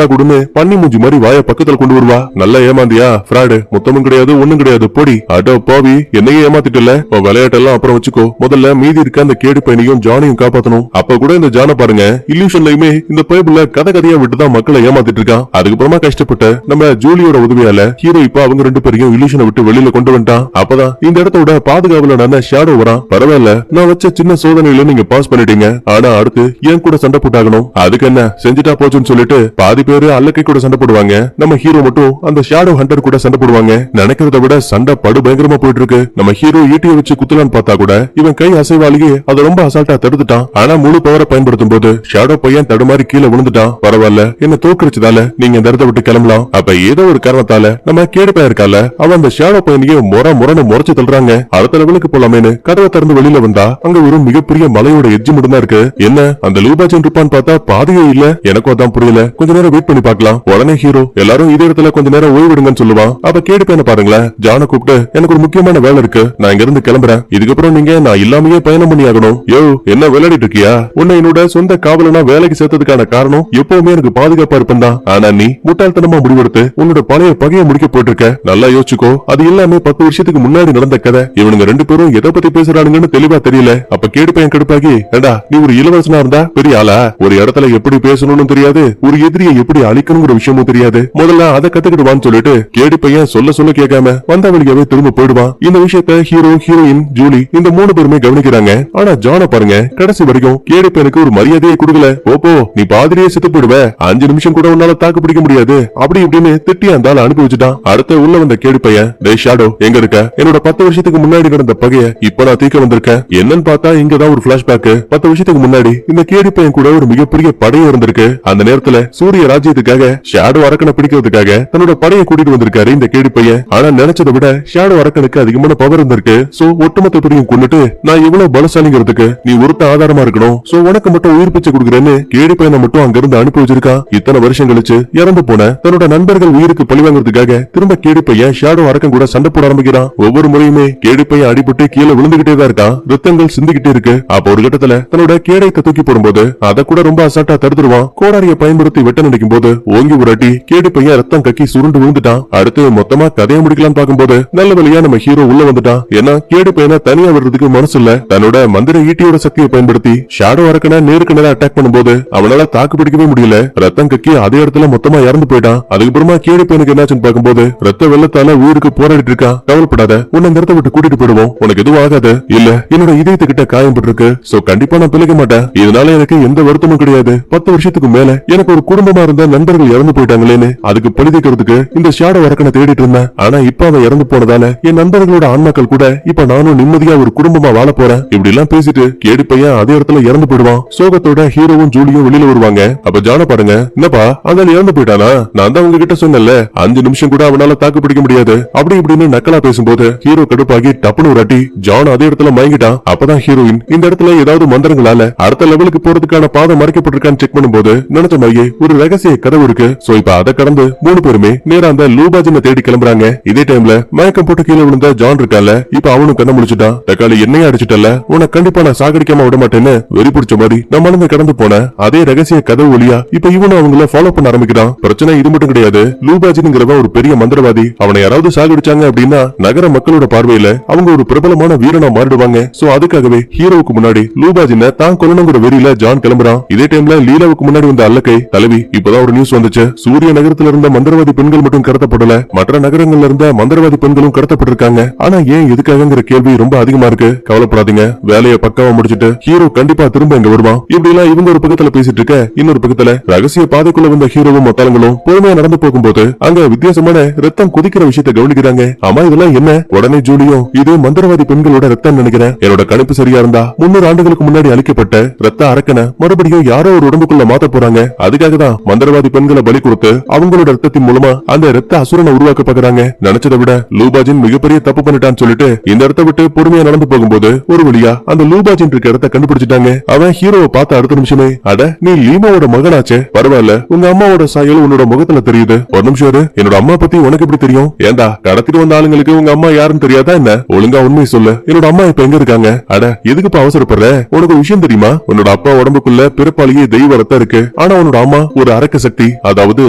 கூடுன்னு பண்ணி மூஞ்சி மாதிரி வாய பக்கத்துல கொண்டு வருவா. நல்லா ஏமாந்தியா? ஃப்ராடு. முத்தமும் கிடையாது ஒண்ணும் கிடையாது பொடி. அட பாவி என்னையே ஏமாத்திட்டல. விளையாட்டெல்லாம் அப்புறம் வச்சுக்கோ. முதல்ல மீதி இருக்க அந்த கேடு பையனையும் ஜானையும் காப்பாத்தணும். அப்ப கூட இந்த ஜானை பாருங்க இல்யூஷன்லயுமே இந்த பைபிள்ல கதையா விட்டுதான் மக்களை ஏமாத்திட்டு இருக்கான். அதுக்கப்புறமா கஷ்டப்பட்டு நம்ம ஜூலியோட உதவியால ஹீரோ இப்ப அவங்க 2 பேரையும் இல்யூஷனை விட்டு வெளியில கொண்டு வந்துட்டான். அப்பதான் இந்த இடத்தோட பாதுகாவல நான் ஷேடோ வரான். பரவாயில்ல நான் வச்ச சின்ன சோதனையில நீங்க பாஸ் பண்ணிட்டீங்க. ஆனா அடுத்து என் கூட சண்டை போட்டாகணும். அதுக்கு என்ன செஞ்சுட்டா போச்சுன்னு சொல்லிட்டு பாதி பேரு அல்லக்கை கூட சண்டை போடுவாங்க. நம்ம ஹீரோ மட்டும் அந்த ஷேடோ ஹண்டர் கூட சண்டை போடுவாங்க. நினைக்கிறத விட சண்டை படு பயங்கரமா போயிட்டு இருக்கு. நம்ம ஹீரோ ஈட்டியை வச்சு குத்தலான்னு பார்த்தா கூட இவன் கை அசைவாலேயே அதை ரொம்ப அசால்ட்டா தடுத்துட்டான். ஆனா முழு பவரை பயன்படுத்தும் போது ஷேடோ பையன் தடுமாறி கீழே விழுந்துட்டான். பரவாயில்ல என்ன தோற்கடிச்சதால நீங்க இந்த இடத்தை விட்டு கிளம்பலாம். அப்ப ஏதோ ஒரு காரணத்தால நம்ம கேடு பையன் இருக்கால அவன் அந்த ஷேடோ பையனையே முறன்னு முறைச்சு தள்ளுறாங்க. அடுத்த லெவலுக்கு போலாமேனு கதவை திறந்து வெளியில வந்தா அங்க ஒரு மிகப்பெரிய மலையோட எட்ஜ் மட்டும் தான் இருக்கு. என்ன அந்த லூபாஜன் இருப்பான்னு பார்த்தா பாதியே இல்ல. எனக்கும் அதான் புரியல. கொஞ்ச நேரம் வெயிட் பண்ணி பார்க்கலாம். உடனே ஹீரோ எல்லாரும் இதே இடத்துல கொஞ்ச நேரம் ஓய்விடுங்கன்னு சொல்லுவான். அப்ப கேடு பையனை பாருங்களேன். ஜான கூப்பிட்டு எனக்கு ஒரு முக்கியமான வேலை இருக்கு. நான் இங்க இருந்து கிளம்புறேன். இதுக்கப்புறம் நீங்க நான் இல்லாமயே பயணம் பண்ணி ஆகணும். யோ என்ன விளையாடிட்டு இருக்கியா? உன்னை என்னோட சொந்த காவலனா வேலைக்கு சேர்த்ததுக்கான காரணம் எப்பவுமே எனக்கு பாதுகாப்பா இருப்பேன் தான். ஆனா நீ முட்டாள்தனமா முடிவெடுத்து உன்னோட பழைய பகையை முடிக்க போட்டிருக்க. நல்லா யோசிச்சுக்கோ. அது எல்லாமே 10 வருஷத்துக்கு முன்னாடி நடந்த கதை. இவனுங்க 2 பேரும் எதை பத்தி பேசுறானுங்கன்னு தெளிவா தெரியல. அப்ப கேடு பையன் கடுப்பாகி ஏண்டா நீ ஒரு இளவரசனா இருந்தா பெரிய ஆளா? ஒரு இடத்துல எப்படி பேசணும்னு தெரியாது. ஒரு எதிரியை எப்படி அழிக்கணுங்கிற விஷயமும் தெரியாது. முதல்ல அதை கத்துக்கிடுவான்னு சொல்லிட்டு கேடு பையன் சொல்ல கேட்காம வந்த வழியாவே திரும்ப போயிடுவான். இந்த விஷயத்த ஹீரோ ஹீரோயின் ஜூலி இந்த 3 பேருமே கவனிக்கிறாங்க. ஆனா ஜான பாருங்க கடைசி வரைக்கும் கேடு பையனுக்கு ஒரு மரியாதையை கொடுக்கல. ஓப்போ நீ பாதிரியே செத்து போயிடுவ. 5 நிமிஷம் கூட உன்னால தாக்கு பிடிக்க முடியாது. அப்படி இப்படின்னு திட்டி அந்த ஆள் அனுப்பி வச்சுட்டான். அடுத்த உள்ள வந்த கேடு பையன் டேய் ஷேடோ எங்க இருக்க? என்னோட 10 வருஷத்துக்கு முன்னாடி நடந்த பகைய இப்ப நான் தீக்க வந்திருக்கேன். என்னன்னு பார்த்தா இங்கதான் ஒரு பிளாஷ்பேக். 10 வருஷத்துக்கு முன்னாடி இந்த கேடு பையன் கூட ஒரு மிகப்பெரிய படையை இருந்திருக்கு. அந்த நேரத்துல சூரிய ராஜ்யத்துக்காக ஷேடோ அரக்கனை பிடிக்கிறதுக்காக தன்னோட படையை கூட்டிட்டு வந்திருக்காரு இந்த கேடு பையன். ஆனா நினைச்சதை விட ஷேடோ அரக்கனுக்கு அதிகமான பவர் இருந்திருக்கு. சோ ஒட்டுமொத்த பேரையும் கொண்டுட்டு நான் இவ்வளவு பலசாலிங்கிறதுக்கு நீ ஒருத்த ஆதாரமா இருக்கணும். சோ உனக்கு மட்டும் உயிர் பிச்சை கொடுக்குறேன்னு கேடு பையனை மட்டும் அங்க இருந்து அனுப்பி வச்சிருக்கான். இத்தனை வருஷம் கழிச்சு இறந்து போன தன்னோட நண்பர்கள் உயிருக்கு பழிவாங்கிறதுக்காக திரும்ப கேடு பையன் ஷேடோ அரக்கன் கூட சண்டை போட ஆரம்பிக்கிறான். ஒவ்வொரு முறையுமே கேடு பையன் அடிபட்டு கீழே விழுந்துகிட்டே தான் இருக்கான். ரத்தங்கள் சிந்திக்கிட்டே இருக்கு. அப்ப ஒரு கட்டத்துல தன்னோட கேடயத்தை தூக்கி போடும்போது அதை கூட ரொம்ப அசால்ட்டா தடுத்துருவான். கோடாரியை பயன்படுத்தி வெட்ட நினைக்கும் போது ஓங்கி ஒரு அடி கேடு பையன் ரத்தம் கக்கி சுருண்டு விழுந்துட்டான். அடுத்து மொத்தமா கதையை முடிக்கலாம்னு பார்க்கும்போது நல்ல வழியா நம்ம ஹீரோ உள்ள வந்துட்டான். ஏன்னா கேடு பையனை தனியா விடுறதுக்கு மனசு இல்ல. தன்னோட மந்திர ஈட்டியோட சக்தியை பயன்படுத்தி ஷேடோ அரக்கனை நேருக்கு நேரம் அட்டாக் பண்ணும்போது அவனால தாக்கு பிடிக்கவே முடியல. ரத்தம் கக்கி அதே இடத்துல மொத்தமா இறந்து போயிட்டான். அதுக்கப்புறமா கேடு பையனுக்கு என்னாச்சுன்னு பார்க்கும்போது ரத்த வெள்ளத்தால உயிருக்கு போராடிட்டு இருக்கான். கவலைப்படாத உன்னை இந்த இடத்தை விட்டு கூட்டிட்டு போயிடுவோம். உனக்கு எதுவும் ஆகாது. இல்ல என்னோட இதயத்துக்கிட்ட காயம் பட்டிருக்கு. சோ கண்டிப்பா நான் பிழைக்க மாட்டேன். இதனால இதனால எனக்கு எந்த வருத்தமும் கிடையாது. 10 வருஷத்துக்கு மேல எனக்கு ஒரு குடும்பமா இருந்த நண்பர்கள் இறந்து போயிட்டாங்களேன்னு அதுக்கு பழிதிக்கிறதுக்கு இந்த ஷேடோ அரக்கனை தேடிட்டு இருந்தேன். ஆனா இப்ப அவன் இறந்து போனதால என் நண்பர்களோட ஆன்மாக்கள் கூட இப்ப நானும் நிம்மதியா ஒரு குடும்பமா வாழ போறேன். இப்படி எல்லாம் பேசிட்டு கேடி பையன் அதே இடத்துல இறந்து போயிடுவான். சோகத்தோட ஹீரோவும் ஜூலியும் வெளியில வருவாங்க. அப்ப ஜான பாருங்க, என்னப்பா அந்த இறந்து போயிட்டானா? நான் தான் உங்ககிட்ட சொன்னேன்ல 5 நிமிஷம் கூட அவனால தாக்கு பிடிக்க முடியாது அப்படி இப்படின்னு நக்கலா பேசும்போது ஹீரோ கடுப்பாகி டப்புனு ஒரு அடி ஜான் அதே இடத்துல மயங்கிட்டான். அப்பதான் ஹீரோயின் இந்த இடத்துல ஏதாவது மந்திரங்களால அடுத்த லெவலுக்கு போறதுக்கான பாதை மறைக்கப்பட்டிருக்கான்னு செக் பண்ணும்போது நினைச்ச மாதிரியே ஒரு ரகசிய கதவு இருக்கு. சோ இப்ப அதை கடந்து 3 பேருமே நேரா அந்த லூபாஜினை தேடி கிளம்புறாங்க. இதே டைம்ல மயக்கம் போட்டு கீழே விழுந்த ஜான் இருக்கால, இப்ப அவனும் கண்ண முடிச்சுட்டான். தக்காளி என்னையே அடிச்சுட்டல, உனக்கு கண்டிப்பா நான் சாகடிக்காம விட மாட்டேன்னு வெறி பிடிச்ச மாதிரி நம்மளுங்க கடந்து போன அதே ரகசிய கதவு வழியா இப்ப இவனும் அவங்கள ஃபாலோ பண்ண ஆரம்பிக்கிறான். பிரச்சனை இது மட்டும் கிடையாது, லூபாஜின்ங்கிறவன் ஒரு பெரிய மந்திரவாதி. அவனை யாராவது சாகடிச்சாங்க அப்படின்னா நகர மக்களோட பார்வையில அவங்க ஒரு பிரபலமான வீரனா மாறிடுவாங்க. சோ அதுக்காகவே ஹீரோவுக்கு முன்னாடி லூபாஜினை தான் கொல்லணுங்கிற வெறியில ஜான் கிளம்புறான். இதே டைம்ல லீலாவுக்கு முன்னாடி வந்த அல்லக்கை தலைவி இப்பதான் ஒரு நியூஸ் வந்துச்சு. சூரிய நகரத்துல இருந்த மந்திரவாதி பெண்கள் மட்டும் கடத்தப்படல, மற்ற நகரங்கள்ல இருந்த மந்திரவாதி பெண்களும் கடத்தப்பட்டிருக்காங்க. ஆனா ஏன் எதுக்காகங்கிற கேள்வி ரொம்ப அதிகமா இருக்கு. கவலைப்படாதீங்க, வேலையை பக்காவா முடிச்சிட்டு ஹீரோ கண்டிப்பா திரும்ப இங்க வருவான். இப்படி எல்லாம் இவங்க ஒரு பக்கத்துல பேசிட்டு இருக்க, இன்னொரு பக்கத்துல ரகசிய பாதைக்குள்ள வந்த ஹீரோவும் மத்தாளங்களும் பொறுமையா நடந்து போகும்போது அங்க வித்தியாசமான ரத்தம் கொதிக்கிற விஷயத்தை கவனிக்கிறாங்க. ஆமா இதெல்லாம் என்ன? உடனே ஜூலியும் இது மந்திரவாதி பெண்களோட ரத்தம் நினைக்கிறேன், என்னோட கணிப்பு சரியா இருந்தா 300 ஆண்டுகளுக்கு முன்னாடி அழிக்கப்பட்ட ரத்த அரக்கனை மறுபடியும் யாரோ ஒரு உடம்புக்குள்ள மாத்த போறாங்க. அதுக்காக தான் மந்திரவாதி பெண்களை பலி கொடுத்து அவங்களோட ரத்தத்தின் மூலமா அந்த ரத்த அசுரனை உருவாக்க பாக்குறாங்க. நினைச்சதை விட லூபாஜின் மிகப்பெரிய தப்பு பண்ணிட்டான்னு சொல்லிட்டு இந்த இடத்த விட்டு பொறுமையா நடந்து போகும்போது ஒரு வழியா அந்த லூபாஜின் இருக்க இடத்த கண்டுபிடிச்சிட்டாங்க. அவன் ஹீரோவை பார்த்த அடுத்த நிமிஷமே, அட நீ லீமாவோட மகனாச்சே, பரவாயில்ல உங்க அம்மாவோட சாயல் உன்னோட முகத்துல தெரியுது. ஒரு நிமிஷம் இரு, என்னோட அம்மா பத்தி உனக்கு எப்படி தெரியும்? ஏண்டா கடத்திட்டு வந்த ஆளுங்களுக்கு உங்க அம்மா யாருன்னு தெரியாதா என்ன? ஒழுங்கா உண்மையை சொல்லு, என்னோட அம்மா இப்ப எங்க இருக்காங்க? அட எதுக்குப்பா அவசரப்படுற? உனக்கு ஒரு விஷயம் தெரியுமா? உன்னோட அப்பா உடம்புக்குள்ள பிறப்பாலேயே தெய்வ ரத்தம் இருக்கு. ஆனா உன்னோட அம்மா ஒரு அரக்க சக்தி, அதாவது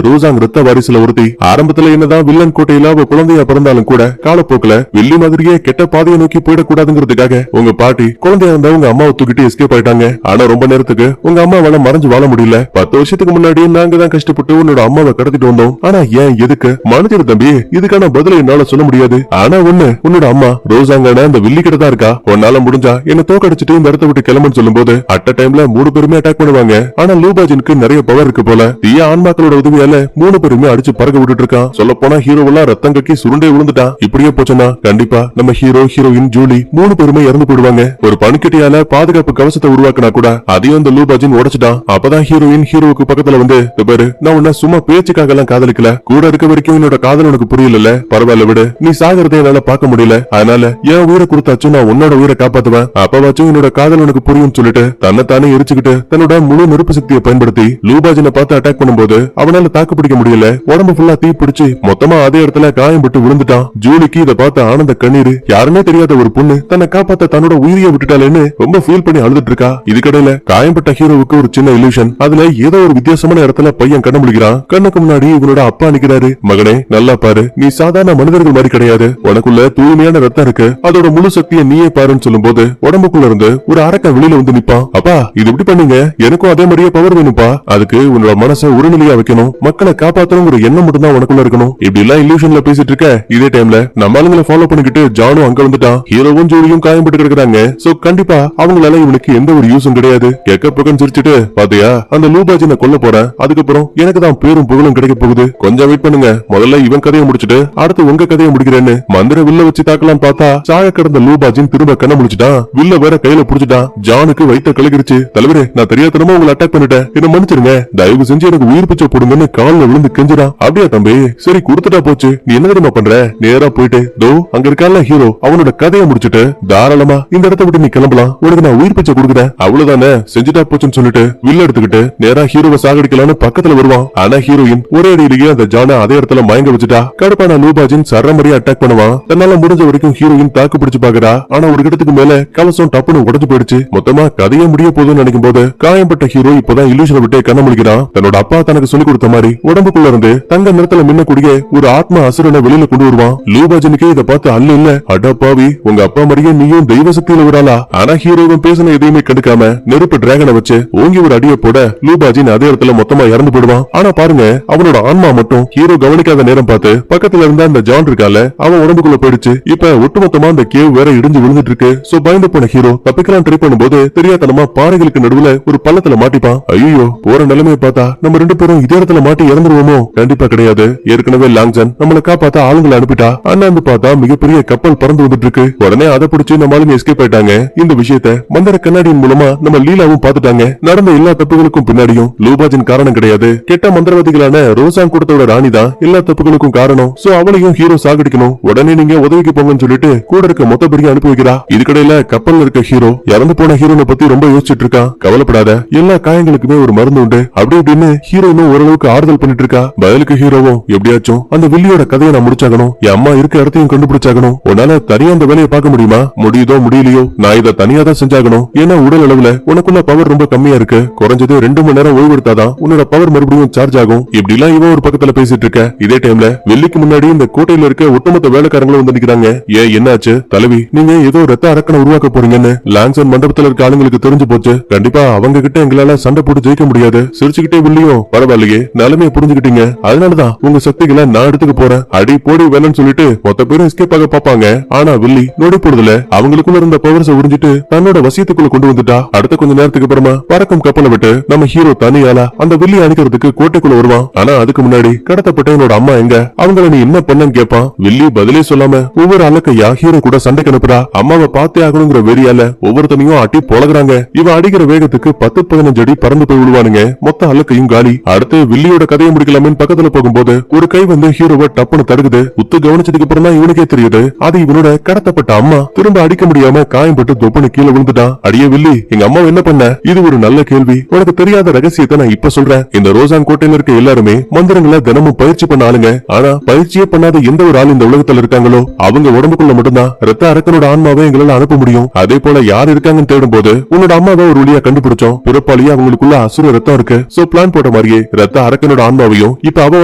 ரோசாங் ரத்த வாரிசுல ஒருத்தி. ஆரம்பத்துல என்னதான் வில்லன் கோட்டையில அவ குழந்தையா பிறந்தாலும் கூட காலப்போக்குல வெள்ளி மாதிரியே கெட்ட பாதையை நோக்கி போயிடக்கூடாதுங்கிறதுக்காக உங்க பாட்டி குழந்தையா இருந்தா உங்க அம்மாவை தூக்கிட்டு எஸ்கேப் ஆயிட்டாங்க. ஆனா ரொம்ப நேரத்துக்கு உங்க அம்மாவால மறைஞ்சு வாழ முடியல. 10 வருஷத்துக்கு முன்னாடி நாங்க தான் கஷ்டப்பட்டு உன்னோட அம்மாவை கடத்திட்டு வந்தோம். ஆனா ஏன் எதுக்கு மனுஷர் தம்பி, இதுக்கான பதில என்னால சொல்ல முடியாது. ஆனா ஒண்ணு, உன்னோட அம்மா ரோசாங்கான அந்த வில்லி கிட்ட தான் இருக்கா. உன்னால முடிஞ்சா என்ன தோக்கடிச்சிட்டு இந்த இடத்த விட்டு கிளம்புன்னு சொல்லும்போது அட் டைம்ல 3 பேருமே அட்டாக் பண்ணுவாங்க. ஆனா லூபாஜினுக்கு நிறைய பவர் இருக்கு போல. தீய ஆன்மாக்களோட உதவியால 3 பேருமே அடிச்சு பறக்க விட்டுட்டு இருக்கான். சொல்ல போனா ஹீரோவெல்லாம் ரத்தம் கக்கி சுருண்டே விழுந்துட்டான். இப்படியே போச்சுன்னா கண்டிப்பா நம்ம ஹீரோ ஹீரோயின் ஜூலி 3 பேருமே இறந்து போயிடுவாங்க. ஒரு பனிக்கட்டியால பாதுகாப்பு கவசத்தை உருவாக்கினா கூட அதையும் அந்த லூபாஜின் உடைச்சிட்டான். அப்பதான் ஹீரோயின் ஹீரோவுக்கு பக்கத்துல வந்து, பாரு நான் உன்ன சும்மா பேச்சுக்காக எல்லாம் காதலிக்கல, கூட இருக்க வரைக்கும் என்னோட காதல் உனக்கு புரியல, பரவாயில்ல விடு, நீ சாகிறதை என்னால பார்க்க முடியல, அதனால என் உயிரை கொடுத்தாச்சும் நான் உன்னோட உயிரை காப்பாத்துவேன், அப்பவாச்சும் என்னோட காதல் உனக்கு புரியும் சொல்லிட்டு தன்னைத்தானே எரிச்சுக்கிட்டு தன்னோட முழு நெருப்பு சக்தியை பயன்படுத்தி லூபாஜினை பார்த்து அட்டாக் பண்ணும்போது அவனால தாக்கு பிடிக்க முடியல. உடம்பு ஃபுல்லா தீ பிடிச்சு மொத்தமா அதே இடத்துல காயம் பட்டு விழுந்துட்டான். ஜூலிக்கு இதை பார்த்த ஆனந்த கண்ணீர், யாருமே தெரியாத ஒரு பொண்ணு தன்னை காப்பாத்த தன்னோட உயிரியை விட்டுட்டாலேன்னு ரொம்ப ஃபீல் பண்ணி அழுதுட்டு இருக்கா. இதுக்கடையில காயம்பட்ட ஹீரோவுக்கு ஒரு சின்ன இல்யூஷன், அதுல ஏதோ ஒரு வித்தியாசமான இடத்துல பையன் கண்ண முழிக்கிறான். கண்ணுக்கு முன்னாடி இவனோட அப்பா நிக்கிறாரு. மகனே நல்லா பாரு, நீ சாதாரண மனிதர்கள் மாதிரி கிடையாது, உனக்குள்ள தூய்மையான ரத்தம் இருக்கு, அதோட முழு சக்தியை நீயே பாருன்னு சொல்லும் போது உடம்புக்குள்ள இருந்து ஒரு அரக்க வெளியில வந்து நிப்பான். அப்பா இது எப்படி பண்ணீங்க? எனக்கும் அதே மாதிரியே பவர் வேணும்பா, அதுக்கு உன்னோட மனசை உருநிலையா வைக்கணும், மக்களை காப்பாத்தணும் ஒரு எண்ணம் மட்டும் தான் உனக்குள்ள இருக்கணும். இப்படி எல்லாம் இல்யூஷன்ல பேசிட்டு இருக்க இதே டைம்ல நம்ம ஆளுங்களை ஃபாலோ பண்ணிக்கிட்டு ஜானும் அங்க வந்துட்டான். ஹீரோவும் ஜூலியும் காயம்பட்டு கிடக்குறாங்க. சோ கண்டிப்பா அவங்களால இவனுக்கு எந்த ஒரு யூஸும் கிடையாது. கேட்க பக்கம் சிரிச்சுட்டு, பாத்தியா அந்த லூபாஜினை கொல்ல போறேன், அதுக்கப்புறம் எனக்கு தான் பேரும் புகழும் கிடைக்க போகுது, கொஞ்சம் வெயிட் பண்ணுங்க, முதல்ல இவன் கதையை முடிச்சுட்டு அடுத்து உங்க கதையை முடிக்கிறேன்னு மந்திர வில்ல வச்சு தாக்கலாம் பார்த்தா சாய கடந்த லூபாஜின் திரும்ப கண்ண முடிச்சுட்டான். வில்ல வேற கையில புடிச்சுட்டான். ஜானுக்கு வயித்த கலகிருச்சு. தலைவரே நான் தெரியாதனமா உங்களை அட்டாக் பண்ணிட்டேன், என்ன மன்னிச்சிருங்க, தயவு செஞ்சு எனக்கு உயிர் பிச்சை போடுங்கன்னு கால்ல விழுந்து கெஞ்சிடான். அப்படியா தம்பி, சரி கொடுத்துட்டா போச்சு, நீ என்ன தெரியுமா பண்ற, நேரா போயிட்டு தோ அங்க இருக்கால ஹீரோ அவனோட கதையை முடிச்சுட்டு தாராளமா இந்த இடத்த விட்டு நீ கிளம்பலாம், உனக்கு நான் உயிர் பிச்சை கொடுக்குறேன், அவ்வளவுதானே, செஞ்சுட்டா போச்சுன்னு சொல்லிட்டு வில்ல எடுத்துக்கிட்டு நேரா ஹீரோவை சாகடிக்கலான்னு பக்கத்துல வருவான். ஆனா ஹீரோயின் ஒரே அடியிலேயே அந்த ஜான அதே இடத்துல மயங்க வச்சுட்டா. கடுப்பான லூபாஜின் சரமரியா அட்டாக் பண்ணுவான். தன்னால முடிஞ்ச வரைக்கும் ஹீரோயின் தாக்கு பிடிச்சு பாக்குறா. ஆனா ஒரு இடத்துக்கு மேல கவசம் டப்புன்னு உடைஞ்சு போயிடுச்சு. மொத்தமா கதையை முடிய போதும்னு நினைக்கும் போது காயம்பட்ட ஹீரோ இப்பதான் இல்யூஷனை விட்டு கண்ண முழிக்கிறான். தன்னோட அப்பா தனக்கு சொல்லிக் கொடுத்த மாதிரி உடம்புக்குள்ள இருந்து தங்க நிறத்துல மின்னக்கூடிய ஒரு ஆத்மா அசுரனை வெளியில கொண்டு வருவான். லூபாஜனுக்கே இதை பார்த்து அல்ல இல்ல, அடப்பாவி உங்க அப்பா மாதிரியே நீயும் தெய்வ சக்தியில விடாளா. ஆனா ஹீரோவும் பேசின எதையுமே கண்டுக்காம நெருப்பு டிராகனை வச்சு ஓங்கி ஒரு அடியை போட லூபாஜின் அதே இடத்துல மொத்தமா இறந்து போடுவான். ஆனா பாருங்க அவனோட ஆன்மா மட்டும் ஹீரோ கவனிக்காத நேரம் பார்த்து பக்கத்துல இருந்த அந்த ஜான் இருக்கால அவன் உடம்புக்குள்ள போயிடுச்சு. இப்ப ஒட்டுமொத்தமா அந்த கேவ் வேற இடிஞ்சு விழுந்துட்டு இருக்கு. சோ பயந்து போன ஹீரோ தப்பிக்கலாம் ட்ரை பண்ணும்போது தெரியாதனமா பாறைகள் காடுகளுக்கு நடுவுல ஒரு பள்ளத்துல மாட்டிப்பான். ஐயோ, போற நிலைமையை பார்த்தா நம்ம 2 பேரும் இதே இடத்துல மாட்டி இறந்துருவோமோ? கண்டிப்பா கிடையாது. ஏற்கனவே லாங்ஜன் நம்மள காப்பாத்த ஆளுங்களை அனுப்பிட்டா. அண்ணாந்து பார்த்தா மிகப்பெரிய கப்பல் பறந்து வந்துட்டு இருக்கு. உடனே அதை பிடிச்சு நம்ம ஆளுங்க எஸ்கேப் ஆயிட்டாங்க. இந்த விஷயத்த மந்திர கண்ணாடியின் மூலமா நம்ம லீலாவும் பாத்துட்டாங்க. நடந்த எல்லா தப்புகளுக்கும் பின்னாடியும் லூபாஜின் காரணம் கிடையாது. கெட்ட மந்திரவாதிகளான ரோசான் கூட்டத்தோட ராணி தான் எல்லா தப்புகளுக்கும் காரணம். சோ அவளையும் ஹீரோ சாகடிக்கணும். உடனே நீங்க உதவிக்கு போங்கன்னு சொல்லிட்டு கூட இருக்க மொத்த பேரையும் அனுப்பி வைக்கிறா. இதுக்கடையில கப்பல்ல இருக்க ஹீரோ இறந்து போன ஹீரோனை பத்தி ரொம்ப யோசிச்சுட்டு இருக்கான். கவலைப்படாத, எல்லா காயங்களுக்குமே ஒரு மருந்து உண்டு அப்படி இப்படின்னு ஹீரோனும் ஓரளவுக்கு ஆறுதல் பண்ணிட்டு இருக்கா. பதிலுக்கு ஹீரோவும் எப்படியாச்சும் அந்த வில்லியோட கதையை நான் முடிச்சாகணும், என் அம்மா இருக்க இடத்தையும் கண்டுபிடிச்சாகணும். உன்னால தனியா அந்த வேலையை பார்க்க முடியுமா? முடியுதோ முடியலையோ, நான் இதை தனியா தான் செஞ்சாகணும். ஏன்னா உடல் அளவுல உனக்குள்ள பவர் ரொம்ப கம்மியா இருக்கு. குறைஞ்சது 2 மணி நேரம் ஓய்வு எடுத்தாதான் உன்னோட பவர் மறுபடியும் சார்ஜ் ஆகும். இப்படி எல்லாம் இவன் ஒரு பக்கத்துல பேசிட்டு இருக்க. இதே டைம்ல வெள்ளிக்கு முன்னாடி இந்த கோட்டையில இருக்க ஒட்டுமொத்த வேலைக்காரங்களும் வந்து நிக்கிறாங்க. ஏன் என்னாச்சு தலைவி? நீங்க ஏதோ ரத்த அரக்கனை உருவாக்க போறீங்கன்னு லாங்சன் மண்டபத்துல இருக்க ஆளுங்களுக்கு தெரிஞ்சு போச்சு. கண்டிப்பா அவங்க கிட்ட எங்களால சண்டை போட்டு ஜெயிக்க முடியாது. சிரிச்சுக்கிட்டே வில்லியும் பரவாயில்லையே, நிலைமையை புரிஞ்சுக்கிட்டீங்க, அதனாலதான் உங்க சக்திகளை நான் எடுத்துக்க போறேன், அடி போடி வேலைன்னு சொல்லிட்டு மொத்த பேரும் எஸ்கேப் ஆக பாப்பாங்க. ஆனா வில்லி நொடி போடுதல அவங்களுக்குள்ள இருந்த பவர்ஸை உறிஞ்சிட்டு தன்னோட வசியத்துக்குள்ள கொண்டு வந்துட்டா. அடுத்த கொஞ்ச நேரத்துக்கு அப்புறமா பறக்கும் கப்பலை விட்டு நம்ம ஹீரோ தனியால அந்த வில்லி அணிக்கிறதுக்கு கோட்டைக்குள்ள வருவான். ஆனா அதுக்கு முன்னாடி கடத்தப்பட்ட என்னோட அம்மா எங்க, அவங்கள நீ என்ன பண்ணன்னு கேட்பான். வில்லி பதிலே சொல்லாம ஒவ்வொரு அலக்கையா ஹீரோ கூட சண்டைக்கு அனுப்புறா. அம்மாவை பார்த்தே ஆகணுங்கிற வெறியால ஒவ்வொருத்தனையும் அட்டி பொழகுறாங்க. இவன் அடிக்கிற வேகத்துக்கு 10-15 அடி பறந்து போய் விழுவானுங்க. மொத்த அலக்கையும் காலி. அடுத்து வில்லியோட கதையை முடிக்கலாமே பக்கத்துல போகும்போது ஒரு கை வந்து ஹீரோவை டப்புன்னு தடுக்குது. உத்து கவனிச்சதுக்கு அப்புறம் தான் இவனுக்கே தெரியுது அது இவனோட கடத்தப்பட்ட அம்மா. திரும்ப அடிக்க முடியாம காயம்பட்டு தொப்புன்னு கீழே விழுந்துட்டான். அடியே வில்லி, எங்க அம்மா என்ன பண்ண? இது ஒரு நல்ல கேள்வி. உனக்கு தெரியாத ரகசியத்தை நான் இப்ப சொல்றேன். இந்த ரோசான் கோட்டையில இருக்க எல்லாருமே மந்திரங்களை தினமும் பயிற்சி பண்ண ஆளுங்க. ஆனா பயிற்சியே பண்ணாத எந்த ஒரு ஆள் இந்த உலகத்துல இருக்காங்களோ அவங்க உடம்புக்குள்ள மட்டும்தான் ரத்த அரக்கனோட ஆன்மாவை எங்களால அனுப்ப முடியும். அதே போல யார் இருக்காங்கன்னு தேடும் போது உன்னோட அம்மாவை ஒரு வழியா கண்டுபிடிச்சோம். பிறப்பாளியா அவங்களுக்குள்ள அசுர ரத்தம் இருக்கு. சோ பிளான் போட்ட மாதிரியே ரத்த அரக்கனோட ஆன்மாவையும் இப்ப அவ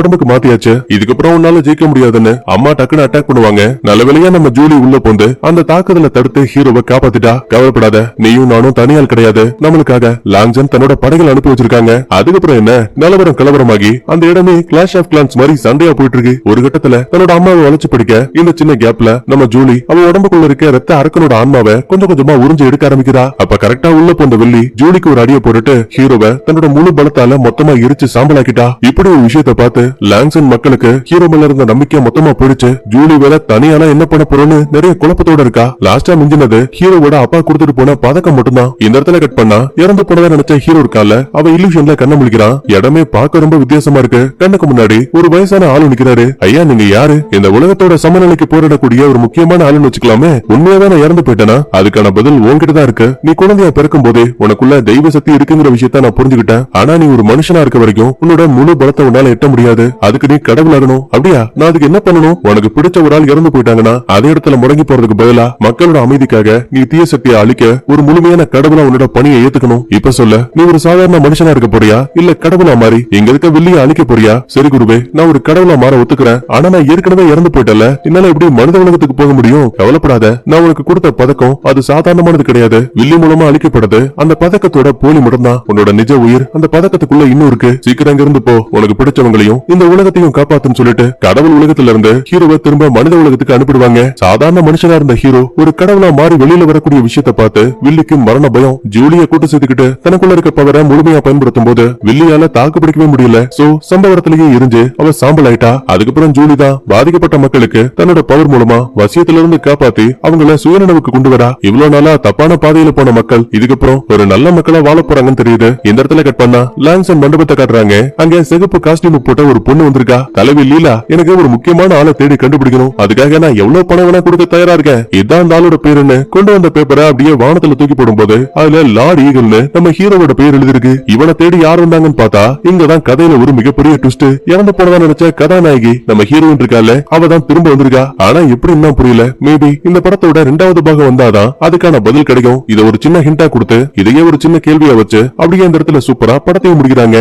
உடம்புக்கு மாத்தியாச்சு. இதுக்கப்புறம் உன்னால ஜெயிக்க முடியாதுன்னு அம்மா டக்குன்னு அட்டாக் பண்ணுவாங்க. நல்ல வேளையா நம்ம ஜூலி உள்ள போந்து அந்த தாக்குதலை தடுத்து ஹீரோவை காப்பாத்திட்டா. கவலைப்படாத, நீயும் நானும் தனியால் கிடையாது. நம்மளுக்காக லாங்ஜன் தன்னோட படைகள் அனுப்பி வச்சிருக்காங்க. அதுக்கப்புறம் என்ன, நிலவரம் கலவரமாகி அந்த இடமே கிளாஷ் ஆஃப் கிளான்ஸ் மாதிரி சண்டையா போயிட்டு இருக்கு. ஒரு கட்டத்துல தன்னோட அம்மாவை வளைச்சு பிடிக்க இந்த சின்ன கேப்ல நம்ம ஜூலி அவ உடம்புக்குள்ள இருக்க ரத்த அரக்கனோட ஆன்மாவை கொஞ்சம் கொஞ்சமா உறிஞ்சு எடுக்க ஆரம்பிக்கிறா. அப்ப கரெக்டா உள்ள போந்த வில்லி ஜூலிக்கு ஒரு அடியை போட்டுட்டு ஹீரோவை தன்னோட முழு பலத்தால மொத்தமா எரிச்சு சாம்பலாக்கிட்டா. இப்படி ஒரு விஷயத்தை பார்த்து லாங்சன் மக்களுக்கு ஹீரோ மேல இருந்த நம்பிக்கை மொத்தமா போயிடுச்சு. ஜூலி வேற தனியால என்ன பண்ண போறோம்னு நிறைய குழப்பத்தோட இருக்கா. லாஸ்டா மிஞ்சினது ஹீரோவோட அப்பா கொடுத்துட்டு போன பதக்கம் மட்டும்தான். இந்த இடத்துல கட் பண்ணா இறந்து போனதா நினைச்ச ஹீரோ இருக்கால, அவ இல்லூஷன்ல கண்ண முழிக்கிறான். இடமே பார்க்க ரொம்ப வித்தியாசமா இருக்கு. கண்ணுக்கு முன்னாடி ஒரு வயசான ஆளு நிக்கிறாரு. ஐயா, நீங்க யாரு? இந்த உலகத்தோட சமநிலைக்கு போராடக்கூடிய ஒரு முக்கியமான ஆளுன்னு வச்சுக்கலாமே. உண்மையாவே நான் இறந்து போயிட்டேனா? அதுக்கான பதில் உன்கிட்ட தான் இருக்கு. நீ குழந்தையா பிறக்கும் போதே உனக்குள்ள தெய்வ சக்தி இருக்குங்கிற விஷயத்த நான் புரிஞ்சுக்கிட்டேன். ஆனா நீ ஒரு மனுஷனா இருக்க வரைக்கும் உன்னோட முழு பலத்தை உன்னால எட்ட முடியாது. அதுக்கு நீ கடவுள் ஆகணும். அப்படியா? நான் அதுக்கு என்ன பண்ணணும்? உனக்கு பிடிச்ச ஒரு ஆள் இறந்து போயிட்டாங்கன்னா அதே இடத்துல முடங்கி போறதுக்கு பதிலா மக்களோட அமைதிக்காக நீ தீய சக்தியை அழிக்க ஒரு முழுமையான கடவுளா உன்னோட பணியை ஏத்துக்கணும். இப்ப சொல்ல, நீ ஒரு சாதாரண மனுஷனா இருக்க போறியா இல்ல கடவுளா மாறி இங்க இருக்க வில்லிய அழிக்க போறியா? சரி குருவே, நான் ஒரு கடவுளா மாற ஒத்துக்கிறேன். ஆனா நான் ஏற்கனவே இறந்து போயிட்டல, என்னால எப்படி மனித உலகத்துக்கு போக முடியும்? கவலைப்படாத, நான் உனக்கு கொடுத்த பதக்கம் அது சாதாரணமானது கிடையாது. வில்லி மூலமா அழிக்கப்படுது அந்த பதக்கத்தோட போலி மட்டும்தான். உன்னோட நிஜ உயிர் அந்த பதக்கத்துக்குள்ள இன்னும் இருக்கு. சீக்கிரம் இருந்து போ, உனக்கு பிடிச்சவங்களையும் இந்த உலகத்தையும் காப்பாத்துன்னு சொல்லிட்டு கடவுள் உலகத்துல இருந்து ஹீரோவை திரும்ப மனித உலகத்துக்கு அனுப்பிடுவாங்க. சாதாரண மனுஷனா இருந்த ஹீரோ ஒரு கடவுளா மாறி வெளியில வரக்கூடிய விஷயத்தை பார்த்து வில்லிக்கு மரண பயம். ஜூலிய கூட்டு சேர்த்துக்கிட்டு தனக்குள்ள இருக்க பவரை முழுமையா பயன்படுத்தும் போது வில்லியால தாக்கு பிடிக்கவே முடியல. சோ சம்பவத்திலேயே இருந்து அவ சாம்பல் ஆயிட்டா. அதுக்கப்புறம் ஜூலி தான் பாதிக்கப்பட்ட மக்களுக்கு தன்னோட பவர் மூலமா வசியத்துல இருந்து காப்பாத்தி அவங்கள சுயநினைவுக்கு கொண்டு வரா. இவ்வளவு நாளா தப்பான பாதையில போன மக்கள் இதுக்கப்புறம் ஒரு நல்ல மக்களா வாழ போறாங்கன்னு தெரியுது. இந்த இடத்துல கட் பண்ணா லாங்சன் மண்டபத்தை காட்டுறாங்க. அங்க சிகப்பு காஸ்டியூம் போட்ட ஒரு பொண்ணு வந்திருக்கா. தலைவி லீலா, எனக்கு ஒரு முக்கியமான ஆளை தேடி கண்டுபிடிக்கணும். அதுக்காக நான் எவ்வளவு பணம் வேணா கொடுக்க தயாரா இருக்கேன். இதான் அந்த ஆளோட பேருன்னு கொண்டு வந்த பேப்பரை அப்படியே வானத்துல தூக்கி போடும்போது அதுல லார்ட் ஈகிள்னு நம்ம ஹீரோவோட பேர் எழுதிருக்கு. இவனை தேடி யார் வந்தாங்கன்னு பார்த்தா இங்கதான் கதையில ஒரு மிகப்பெரிய ட்விஸ்ட். இறந்து போனதா நினைச்ச கதாநாயகி நம்ம ஹீரோயின் இருக்கால, அவ தான் திரும்ப வந்திருக்கா. ஆனா எப்படி என்ன புரியல. மேபி இந்த படத்தோட 2வது பாகம் வந்தாதான் அதுக்கான பதில் கிடைக்கும். இதை ஒரு சின்ன ஹிண்டா கொடுத்து இதையே ஒரு சின்ன கேள்வியா வச்சு அப்படியே இந்த இடத்துல சூப்பரா படத்தையும் முடிக்கிறாங்க.